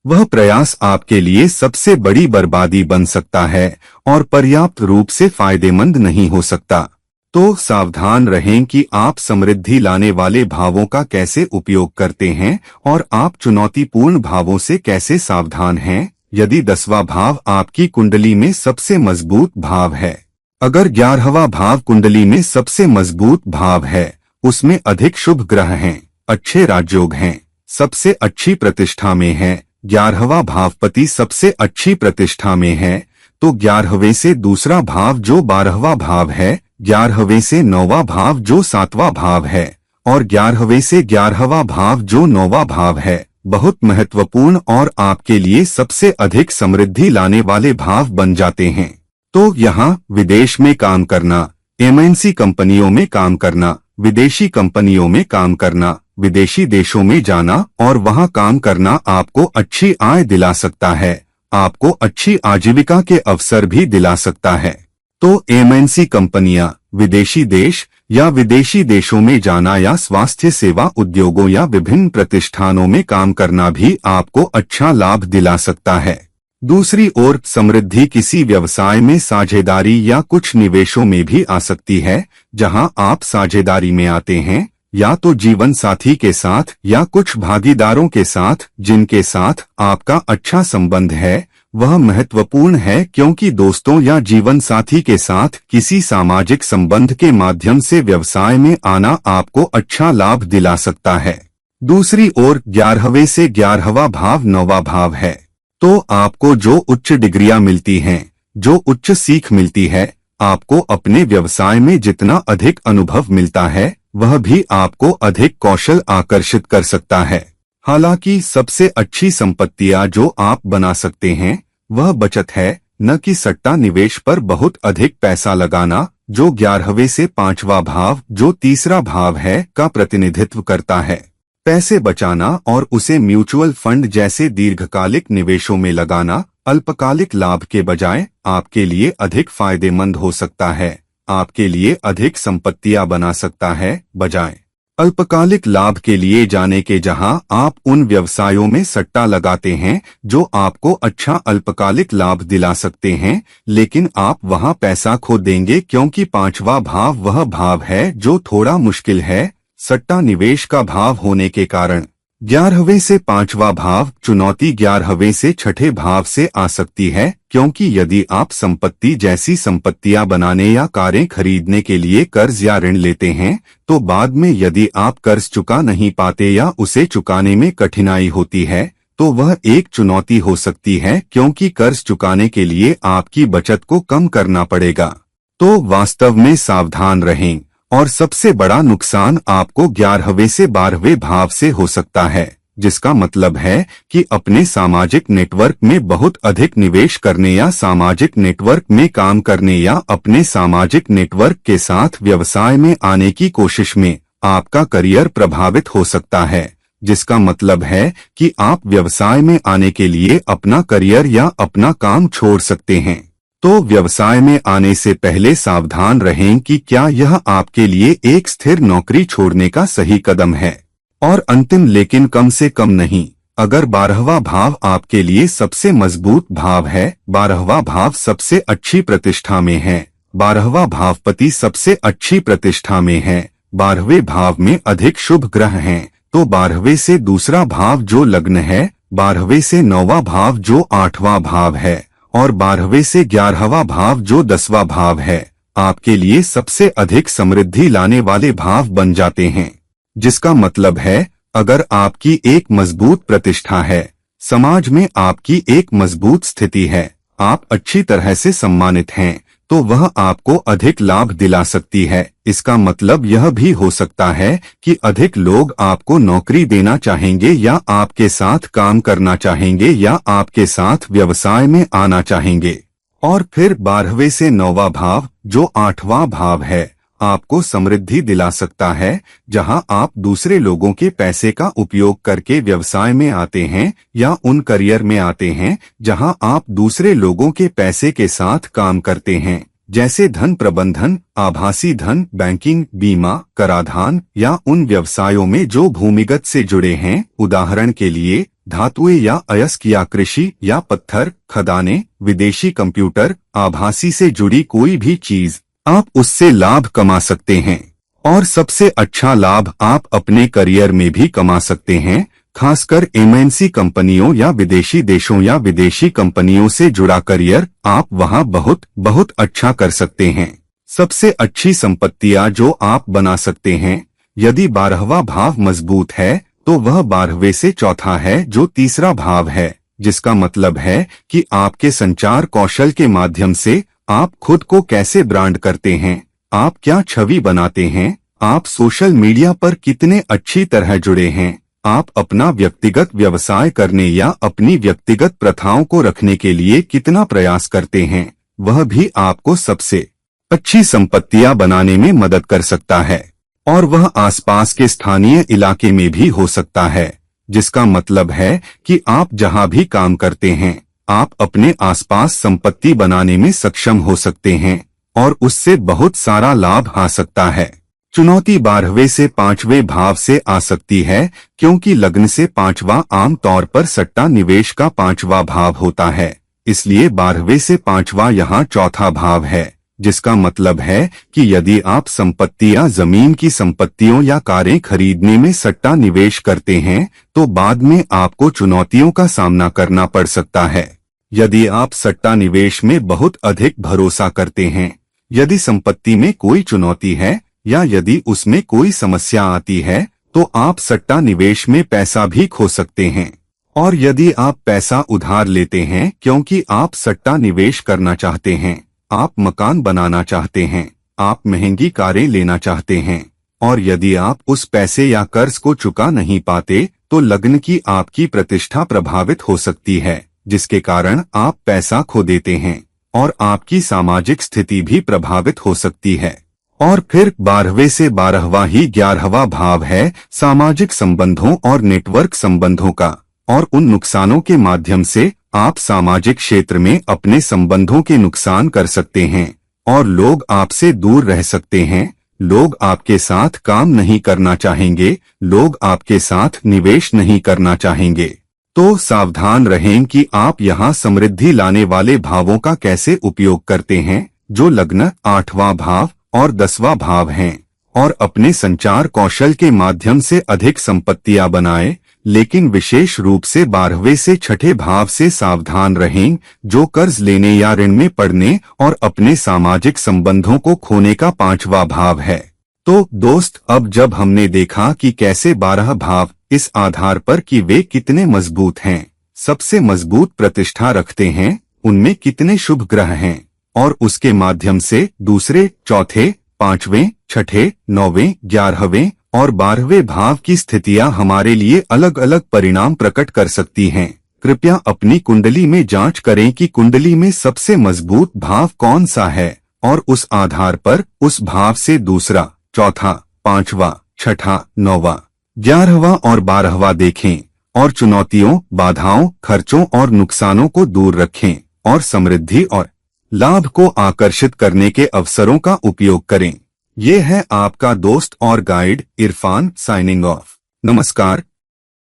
वह प्रयास आपके लिए सबसे बड़ी बर्बादी बन सकता है और पर्याप्त रूप से फायदेमंद नहीं हो सकता। तो सावधान रहें कि आप समृद्धि लाने वाले भावों का कैसे उपयोग करते हैं और आप चुनौतीपूर्ण भावों से कैसे सावधान हैं। यदि 10वां भाव आपकी कुंडली में सबसे मजबूत भाव है, अगर 11वां भाव कुंडली में सबसे मजबूत भाव है, उसमें अधिक शुभ ग्रह हैं, अच्छे राजयोग हैं, सबसे अच्छी प्रतिष्ठा में है, 11वां भावपति सबसे अच्छी प्रतिष्ठा में है, तो 11वें से दूसरा भाव जो 12वां भाव है, 11वें से 9वां भाव जो 7वां भाव है और 11वें से 11वां भाव जो 9वां भाव है, बहुत महत्वपूर्ण और आपके लिए सबसे अधिक समृद्धि लाने वाले भाव बन जाते हैं। तो यहाँ विदेश में काम करना, एमएनसी कंपनियों में काम करना, विदेशी कंपनियों में काम करना, विदेशी देशों में जाना और वहां काम करना आपको अच्छी आय दिला सकता है, आपको अच्छी आजीविका के अवसर भी दिला सकता है। तो एमएनसी कंपनियां, विदेशी देश या विदेशी देशों में जाना या स्वास्थ्य सेवा उद्योगों या विभिन्न प्रतिष्ठानों में काम करना भी आपको अच्छा लाभ दिला सकता है। दूसरी ओर समृद्धि किसी व्यवसाय में साझेदारी या कुछ निवेशों में भी आ सकती है, जहां आप साझेदारी में आते हैं या तो जीवन साथी के साथ या कुछ भागीदारों के साथ जिनके साथ आपका अच्छा संबंध है। वह महत्वपूर्ण है क्योंकि दोस्तों या जीवन साथी के साथ किसी सामाजिक संबंध के माध्यम से व्यवसाय में आना आपको अच्छा लाभ दिला सकता है। दूसरी ओर 11वें से 11वां भाव 9वां भाव है, तो आपको जो उच्च डिग्रियां मिलती हैं, जो उच्च सीख मिलती है, आपको अपने व्यवसाय में जितना अधिक अनुभव मिलता है, वह भी आपको अधिक कौशल आकर्षित कर सकता है। हालांकि सबसे अच्छी संपत्तियां जो आप बना सकते हैं वह बचत है, न कि सट्टा निवेश पर बहुत अधिक पैसा लगाना, जो 11वें से 5वां भाव जो तीसरा भाव है का प्रतिनिधित्व करता है। पैसे बचाना और उसे म्यूचुअल फंड जैसे दीर्घकालिक निवेशों में लगाना अल्पकालिक लाभ के बजाय आपके लिए अधिक फायदेमंद हो सकता है, आपके लिए अधिक संपत्तियां बना सकता है, बजाय अल्पकालिक लाभ के लिए जाने के, जहां आप उन व्यवसायों में सट्टा लगाते हैं जो आपको अच्छा अल्पकालिक लाभ दिला सकते हैं, लेकिन आप वहां पैसा खो देंगे क्योंकि 5वां भाव वह भाव है जो थोड़ा मुश्किल है सट्टा निवेश का भाव होने के कारण। 11वें से 5वां भाव चुनौती 11वें से 6ठे भाव से आ सकती है, क्योंकि यदि आप संपत्ति जैसी संपत्तियां बनाने या कारें खरीदने के लिए कर्ज या ऋण लेते हैं, तो बाद में यदि आप कर्ज चुका नहीं पाते या उसे चुकाने में कठिनाई होती है, तो वह एक चुनौती हो सकती है, क्योंकि कर्ज चुकाने के लिए आपकी बचत को कम करना पड़ेगा। तो वास्तव में सावधान रहें। और सबसे बड़ा नुकसान आपको 11वें से 12वें भाव से हो सकता है, जिसका मतलब है कि अपने सामाजिक नेटवर्क में बहुत अधिक निवेश करने या सामाजिक नेटवर्क में काम करने या अपने सामाजिक नेटवर्क के साथ व्यवसाय में आने की कोशिश में आपका करियर प्रभावित हो सकता है, जिसका मतलब है कि आप व्यवसाय में आने के लिए अपना करियर या अपना काम छोड़ सकते हैं। तो व्यवसाय में आने से पहले सावधान रहें कि क्या यह आपके लिए एक स्थिर नौकरी छोड़ने का सही कदम है। और अंतिम लेकिन कम से कम नहीं, अगर 12वां भाव आपके लिए सबसे मजबूत भाव है, 12वां भाव सबसे अच्छी प्रतिष्ठा में है, 12वां भावपति सबसे अच्छी प्रतिष्ठा में है, 12वें भाव में अधिक शुभ ग्रह हैं, तो 12वें से दूसरा भाव जो लग्न है, 12वें से 9वां भाव जो 8वां भाव है और 12वें से 11वां भाव जो 10वां भाव है, आपके लिए सबसे अधिक समृद्धि लाने वाले भाव बन जाते हैं। जिसका मतलब है, अगर आपकी एक मजबूत प्रतिष्ठा है, समाज में आपकी एक मजबूत स्थिति है, आप अच्छी तरह से सम्मानित हैं, तो वह आपको अधिक लाभ दिला सकती है। इसका मतलब यह भी हो सकता है कि अधिक लोग आपको नौकरी देना चाहेंगे या आपके साथ काम करना चाहेंगे या आपके साथ व्यवसाय में आना चाहेंगे। और फिर 12वें से 9वां भाव जो 8वां भाव है, आपको समृद्धि दिला सकता है, जहां आप दूसरे लोगों के पैसे का उपयोग करके व्यवसाय में आते हैं या उन करियर में आते हैं जहां आप दूसरे लोगों के पैसे के साथ काम करते हैं, जैसे धन प्रबंधन, आभासी धन, बैंकिंग, बीमा, कराधान या उन व्यवसायों में जो भूमिगत से जुड़े हैं। उदाहरण के लिए धातुएं या अयस्क या कृषि या पत्थर, खदानें, विदेशी कंप्यूटर, आभासी से जुड़ी कोई भी चीज, आप उससे लाभ कमा सकते हैं। और सबसे अच्छा लाभ आप अपने करियर में भी कमा सकते हैं, खासकर एमएनसी कंपनियों या विदेशी देशों या विदेशी कंपनियों से जुड़ा करियर, आप वहां बहुत अच्छा कर सकते हैं। सबसे अच्छी संपत्तियां जो आप बना सकते हैं, यदि 12वां भाव मजबूत है तो वह 12वें से चौथा है जो तीसरा भाव है, जिसका मतलब है कि आपके संचार कौशल के माध्यम से आप खुद को कैसे ब्रांड करते हैं, आप क्या छवि बनाते हैं, आप सोशल मीडिया पर कितने अच्छी तरह जुड़े हैं, आप अपना व्यक्तिगत व्यवसाय करने या अपनी व्यक्तिगत प्रथाओं को रखने के लिए कितना प्रयास करते हैं, वह भी आपको सबसे अच्छी संपत्तियां बनाने में मदद कर सकता है। और वह आसपास के स्थानीय इलाके में भी हो सकता है, जिसका मतलब है कि आप जहां भी काम करते हैं, आप अपने आसपास संपत्ति बनाने में सक्षम हो सकते हैं और उससे बहुत सारा लाभ आ सकता है। चुनौती 12वें से 5वें भाव से आ सकती है, क्योंकि लग्न से 5वां आम तौर पर सट्टा निवेश का 5वां भाव होता है, इसलिए 12वें से 5वां यहाँ चौथा भाव है, जिसका मतलब है कि यदि आप संपत्ति या जमीन की संपत्तियों या कारें खरीदने में सट्टा निवेश करते हैं, तो बाद में आपको चुनौतियों का सामना करना पड़ सकता है। यदि आप सट्टा निवेश में बहुत अधिक भरोसा करते हैं, यदि संपत्ति में कोई चुनौती है या यदि उसमें कोई समस्या आती है, तो आप सट्टा निवेश में पैसा भी खो सकते हैं। और यदि आप पैसा उधार लेते हैं क्योंकि आप सट्टा निवेश करना चाहते हैं, आप मकान बनाना चाहते हैं, आप महंगी कारें लेना चाहते हैं, और यदि आप उस पैसे या कर्ज को चुका नहीं पाते, तो लग्न की आपकी प्रतिष्ठा प्रभावित हो सकती है, जिसके कारण आप पैसा खो देते हैं और आपकी सामाजिक स्थिति भी प्रभावित हो सकती है। और फिर 12वें से 12वां ही 11वां भाव है सामाजिक संबंधों और नेटवर्क संबंधों का, और उन नुकसानों के माध्यम से आप सामाजिक क्षेत्र में अपने संबंधों के नुकसान कर सकते हैं और लोग आपसे दूर रह सकते हैं, लोग आपके साथ काम नहीं करना चाहेंगे, लोग आपके साथ निवेश नहीं करना चाहेंगे। तो सावधान रहें कि आप यहाँ समृद्धि लाने वाले भावों का कैसे उपयोग करते हैं, जो लग्न, 8वां भाव और 10वां भाव हैं, और अपने संचार कौशल के माध्यम से अधिक संपत्तियां बनाएं, लेकिन विशेष रूप से 12वें से 6ठे भाव से सावधान रहें, जो कर्ज लेने या ऋण में पड़ने और अपने सामाजिक संबंधों को खोने का 5वां भाव है। तो दोस्त, अब जब हमने देखा कि कैसे 12 भाव इस आधार पर कि वे कितने मजबूत हैं, सबसे मजबूत प्रतिष्ठा रखते हैं, उनमें कितने शुभ ग्रह हैं और उसके माध्यम से दूसरे, चौथे, पांचवें, छठे, नौवें, 11वें और 12वें भाव की स्थितियां हमारे लिए अलग अलग परिणाम प्रकट कर सकती हैं। कृपया अपनी कुंडली में जांच करें कि कुंडली में सबसे मजबूत भाव कौन सा है और उस आधार पर उस भाव से दूसरा, चौथा, पांचवा, छठा, नौवां, 11वां और 12वां देखें और चुनौतियों, बाधाओं, खर्चों और नुकसानों को दूर रखें और समृद्धि और लाभ को आकर्षित करने के अवसरों का उपयोग करें। ये है आपका दोस्त और गाइड इरफान साइनिंग ऑफ। नमस्कार।